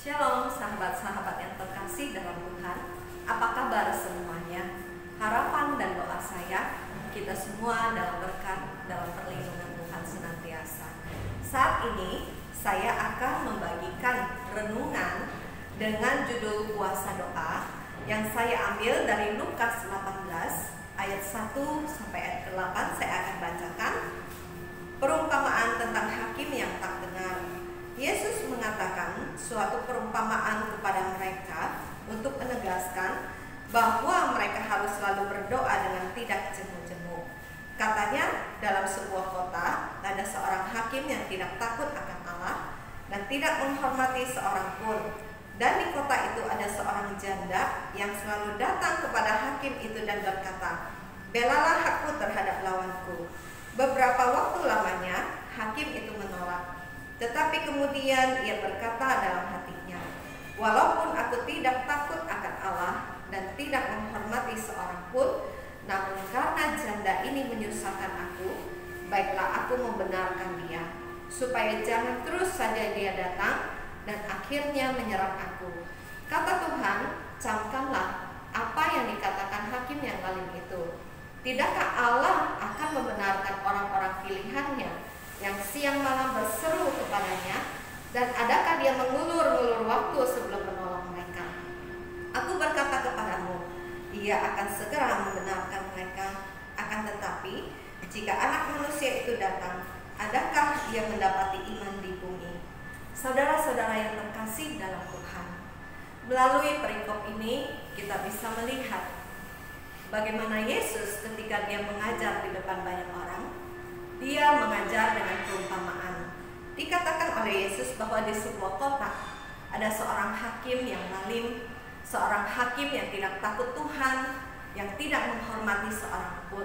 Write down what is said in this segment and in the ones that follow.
Shalom sahabat-sahabat yang terkasih dalam Tuhan. Apa kabar semuanya? Harapan dan doa saya, kita semua dalam berkat, dalam perlindungan Tuhan senantiasa. Saat ini saya akan membagikan renungan dengan judul puasa doa yang saya ambil dari Lukas 18 ayat 1 sampai ayat 8. Saya akan bacakan perumpamaan tentang hakim yang tak benar. Yesus mengatakan suatu perumpamaan kepada mereka untuk menegaskan bahwa mereka harus selalu berdoa dengan tidak jemu-jemu. Katanya, dalam sebuah kota ada seorang hakim yang tidak takut akan Allah dan tidak menghormati seorang pun. Dan di kota itu ada seorang janda yang selalu datang kepada hakim itu dan berkata, "Belalah hakku terhadap lawanku." Beberapa waktu lamanya hakim itu menolak. Tetapi kemudian ia berkata dalam hatinya, "Walaupun aku tidak takut akan Allah dan tidak menghormati seorang pun, namun karena janda ini menyusahkan aku, baiklah aku membenarkan dia, supaya jangan terus saja dia datang dan akhirnya menyerang aku." Kata Tuhan, "Camkanlah apa yang dikatakan hakim yang zalim itu. Tidakkah Allah akan membenarkan orang-orang pilihannya yang siang malam berseru kepadanya, dan adakah dia mengulur-ulur waktu sebelum menolong mereka? Aku berkata kepadamu, ia akan segera membenarkan mereka. Akan tetapi, jika anak manusia itu datang, adakah ia mendapati iman di bumi?" Saudara-saudara yang terkasih dalam Tuhan, melalui perikop ini kita bisa melihat bagaimana Yesus ketika dia mengajar di depan banyak orang, dia mengajar dengan perumpamaan. Dikatakan oleh Yesus bahwa di sebuah kota ada seorang hakim yang zalim, seorang hakim yang tidak takut Tuhan, yang tidak menghormati seorang pun.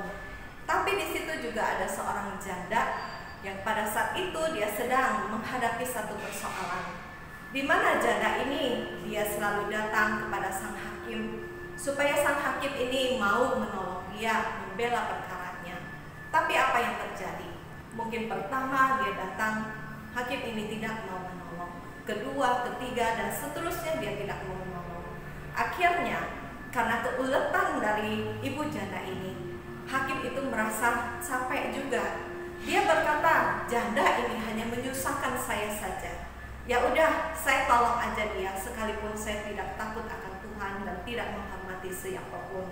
Tapi di situ juga ada seorang janda yang pada saat itu dia sedang menghadapi satu persoalan, di mana janda ini dia selalu datang kepada sang hakim supaya sang hakim ini mau menolong dia, membela perkaranya. Tapi apa yang terjadi? Mungkin pertama dia datang, hakim ini tidak mau menolong. Kedua, ketiga, dan seterusnya dia tidak mau menolong. Akhirnya, karena keuletan dari ibu janda ini, hakim itu merasa capek juga. Dia berkata, "Janda ini hanya menyusahkan saya saja. Ya udah, saya tolong aja dia, sekalipun saya tidak takut akan Tuhan dan tidak menghormati siapapun."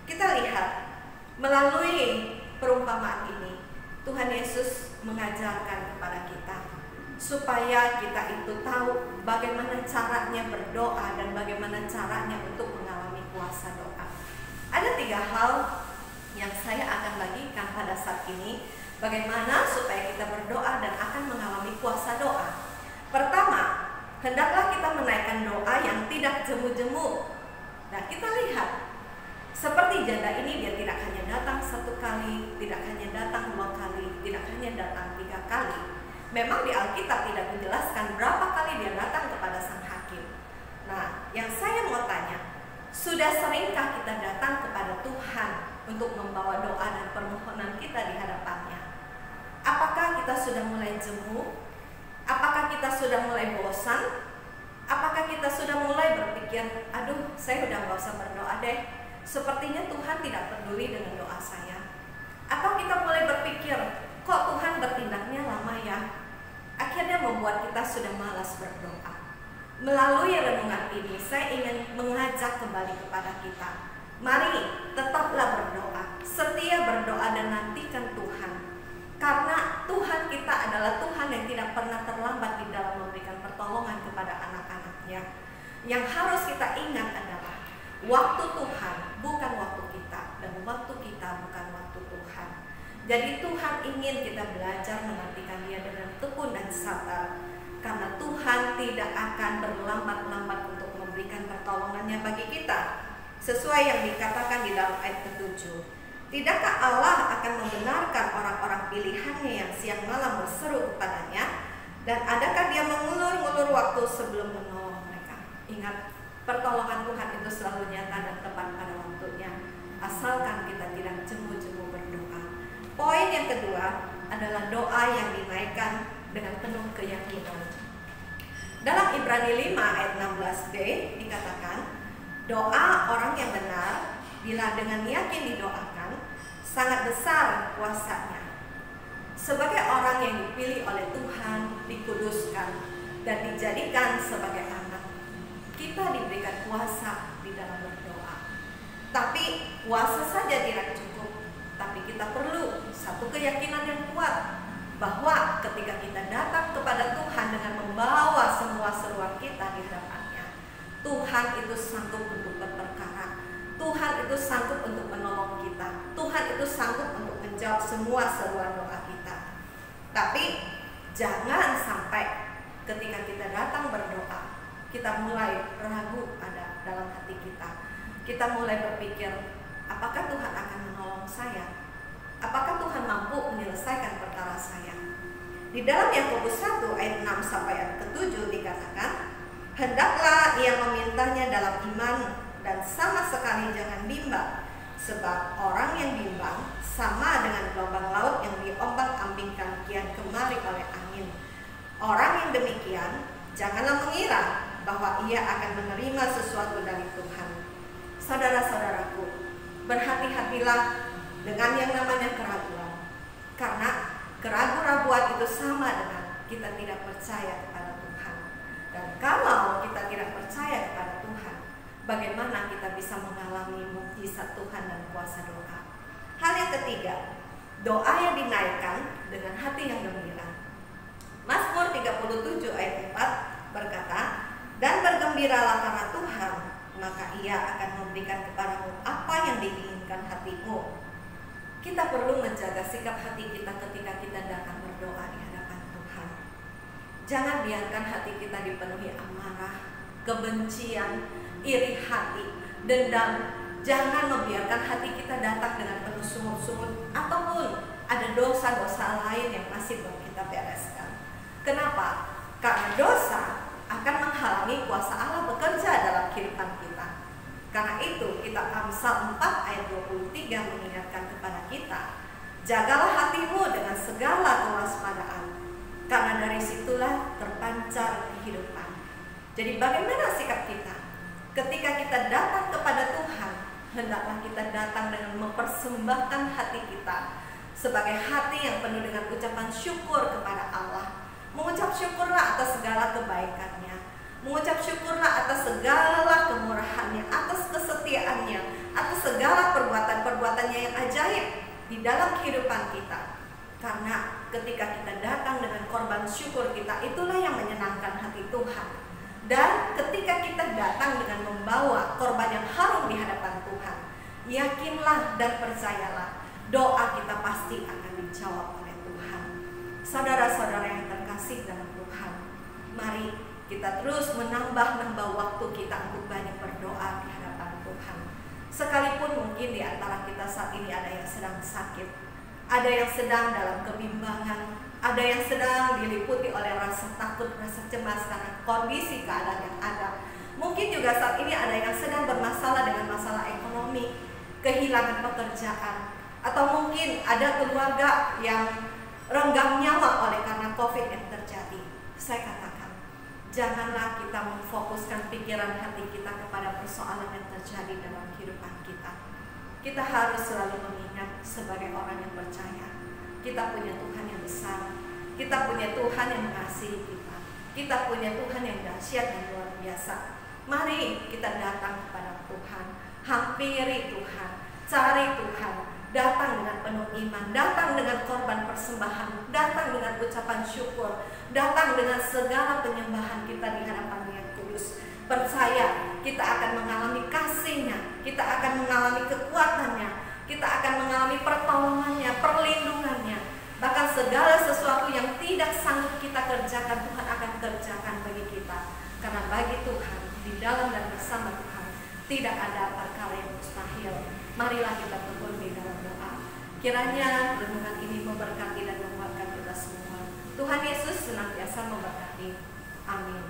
Kita lihat melalui perumpamaan ini, Tuhan Yesus mengajarkan kepada kita supaya kita itu tahu bagaimana caranya berdoa dan bagaimana caranya untuk mengalami puasa doa. Ada 3 hal yang saya akan bagikan pada saat ini, bagaimana supaya kita berdoa dan akan mengalami puasa doa. Pertama, hendaklah kita menaikkan doa yang tidak jemu-jemu. Nah, kita lihat seperti janda ini, dia tidak hanya datang 1 kali, tidak hanya datang 2 kali, tidak hanya datang 3 kali. Memang di Alkitab tidak menjelaskan berapa kali dia datang kepada sang hakim. Nah, yang saya mau tanya, sudah seringkah kita datang kepada Tuhan untuk membawa doa dan permohonan kita di hadapannya? Apakah kita sudah mulai jemu? Apakah kita sudah mulai bosan? Apakah kita sudah mulai berpikir, "Aduh, saya udah gak usah berdoa deh, sepertinya Tuhan tidak peduli dengan doa saya"? Atau kita mulai berpikir, "Kok Tuhan bertindaknya lama ya?" Akhirnya membuat kita sudah malas berdoa. Melalui renungan ini, saya ingin mengajak kembali kepada kita, mari tetaplah berdoa, setia berdoa dan nantikan Tuhan. Karena Tuhan kita adalah Tuhan yang tidak pernah terlambat di dalam memberikan pertolongan kepada anak-anaknya. Yang harus kita ingat adalah waktu Tuhan bukan waktu kita, dan waktu kita bukan waktu Tuhan. Jadi Tuhan ingin kita belajar menantikan Dia dengan tekun dan sabar, karena Tuhan tidak akan berlambat-lambat untuk memberikan pertolongannya bagi kita. Sesuai yang dikatakan di dalam ayat ke-7, "Tidakkah Allah akan membenarkan orang-orang pilihannya yang siang malam berseru kepadanya, dan adakah dia mengulur-ngulur waktu sebelum menolong mereka?" Ingat, pertolongan Tuhan itu selalu nyata dan tepat pada waktunya, asalkan kita tidak jemu-jemu berdoa. Poin yang kedua adalah doa yang dinaikkan dengan penuh keyakinan. Dalam Ibrani 5 ayat 16b dikatakan, doa orang yang benar bila dengan yakin didoakan sangat besar kuasanya. Sebagai orang yang dipilih oleh Tuhan, dikuduskan dan dijadikan sebagai anak, kita diberikan kuasa di dalam berdoa. Tapi kuasa saja tidak cukup, tapi kita perlu satu keyakinan yang kuat bahwa ketika kita datang kepada Tuhan dengan membawa semua seruan kita di hadapannya, Tuhan itu sanggup untuk berperkara. Tuhan itu sanggup untuk menolong kita. Tuhan itu sanggup untuk menjawab semua seruan doa kita. Tapi jangan sampai ketika kita datang berdoa, kita mulai ragu ada dalam hati kita. Kita mulai berpikir, apakah Tuhan akan menolong saya? Apakah Tuhan mampu menyelesaikan perkara saya? Di dalam Yakobus 1 ayat 6 sampai ayat ke-7 dikatakan, hendaklah ia memintanya dalam iman dan sama sekali jangan bimbang, sebab orang yang bimbang sama dengan gelombang laut yang diombang-ambingkan kian kemari oleh angin. Orang yang demikian janganlah mengira bahwa ia akan menerima sesuatu dari Tuhan. Saudara-saudaraku, berhati-hatilah dengan yang namanya keraguan, karena keraguan-raguan itu sama dengan kita tidak percaya kepada Tuhan. Dan kalau kita tidak percaya kepada Tuhan, bagaimana kita bisa mengalami mukjizat Tuhan dan kuasa doa? Hal yang ketiga, doa yang dinaikkan dengan hati yang gembira. Mazmur 37 ayat 4 berkata, dan bergembiralah karena Tuhan, maka ia akan memberikan kepadamu apa yang diinginkan hatimu. Kita perlu menjaga sikap hati kita ketika kita datang berdoa di hadapan Tuhan. Jangan biarkan hati kita dipenuhi amarah, kebencian, iri hati, dendam. Jangan membiarkan hati kita datang dengan penuh sungut-sungut ataupun ada dosa-dosa lain yang masih belum kita bereskan. Kenapa? Karena dosa akan menghalangi kuasa Allah bekerja dalam kehidupan kita. Karena itu kitab Amsal 4 ayat 23 mengingatkan kepada kita, jagalah hatimu dengan segala kewaspadaan, karena dari situlah terpancar kehidupan. Jadi bagaimana sikap kita? Ketika kita datang kepada Tuhan, hendaklah kita datang dengan mempersembahkan hati kita sebagai hati yang penuh dengan ucapan syukur kepada Allah. Mengucap syukurlah atas segala kebaikannya, mengucap syukurlah atas segala kemurahannya, atas kesetiaannya, atas segala perbuatan-perbuatannya yang ajaib di dalam kehidupan kita. Karena ketika kita datang dengan korban syukur kita, itulah yang menyenangkan hati Tuhan. Dan ketika kita datang dengan membawa korban yang harum di hadapan Tuhan, yakinlah dan percayalah, doa kita pasti akan dijawab oleh Tuhan. Saudara-saudara yang terkasih dalam Tuhan, mari kita terus menambah waktu kita untuk banyak berdoa di hadapan Tuhan. Sekalipun mungkin di antara kita saat ini ada yang sedang sakit, ada yang sedang dalam kebimbangan, ada yang sedang diliputi oleh rasa takut, rasa cemas karena kondisi keadaan yang ada. Mungkin juga saat ini ada yang sedang bermasalah dengan masalah ekonomi, kehilangan pekerjaan, atau mungkin ada keluarga yang renggang nyawa oleh karena COVID yang terjadi. Saya katakan, janganlah kita memfokuskan pikiran hati kita kepada persoalan yang terjadi dalam kehidupan kita. Kita harus selalu mengingat sebagai orang yang percaya, kita punya Tuhan yang besar, kita punya Tuhan yang mengasihi kita, kita punya Tuhan yang dahsyat dan luar biasa. Mari kita datang kepada Tuhan, hampiri Tuhan, cari Tuhan, datang dengan penuh iman, datang dengan korban persembahan, datang dengan ucapan syukur, datang dengan segala penyembahan kita di hadapan Yang Kudus. Percaya kita akan mengalami kasih-Nya, kita akan mengalami kekuatan-Nya, kita akan mengalami pertolongan-Nya, perlindungan-Nya. Bahkan segala sesuatu yang tidak sanggup kita kerjakan, Tuhan akan kerjakan bagi kita. Karena bagi Tuhan, di dalam dan bersama Tuhan, tidak ada perkara yang mustahil. Marilah kita tekun di dalam doa. Kiranya renungan ini memberkati dan menguatkan kita semua. Tuhan Yesus senantiasa memberkati. Amin.